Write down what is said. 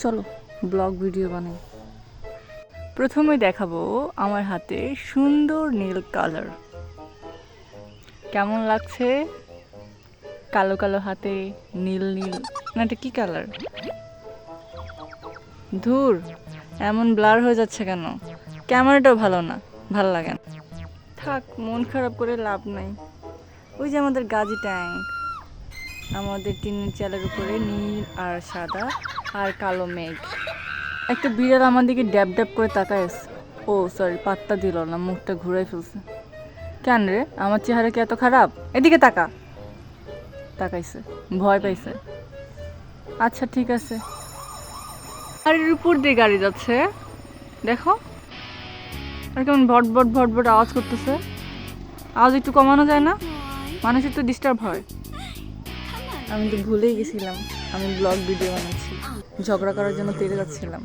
চলো blog video বানাই। প্রথমে দেখাবো আমার হাতে সুন্দর নীল কালার। কেমন লাগছে? কালো কালো হাতে নীল নীল, না এটা কি কালার? ধুর, এমন ব্লার হয়ে যাচ্ছে কেন? ক্যামেরাটাও ভালো না, ভালো লাগে না। থাক, মন খারাপ করে লাভ নাই। ওই যে আমাদের গাজী ট্যাঙ্ক, আমাদের টিনের চালের উপরে নীল আর সাদা আর কালো মেঘ। একটা বিড়াল আমার দিকে ড্যাব ড্যাব করে তাকায় আছে। ও সরি, পাত্তা দিল না, মুখটা ঘুরাই ফেলছে। কেন রে, আমার চেহারা কি এত খারাপ? এদিকে তাকা। তাকাইছে, ভয় পাইছে। আচ্ছা ঠিক আছে। আর এর উপর দিয়ে গাড়ি যাচ্ছে, দেখো। আর কেমন ভট ভট ভট ভট আওয়াজ করতেছে। আওয়াজ একটু কমানো যায় না? মানুষের তো ডিস্টার্ব হয়। আমি তো ভুলেই গেছিলাম আমি ব্লগ ভিডিও বানাচ্ছি। ঝগড়া করার জন্য তেড়ে যাচ্ছিলাম।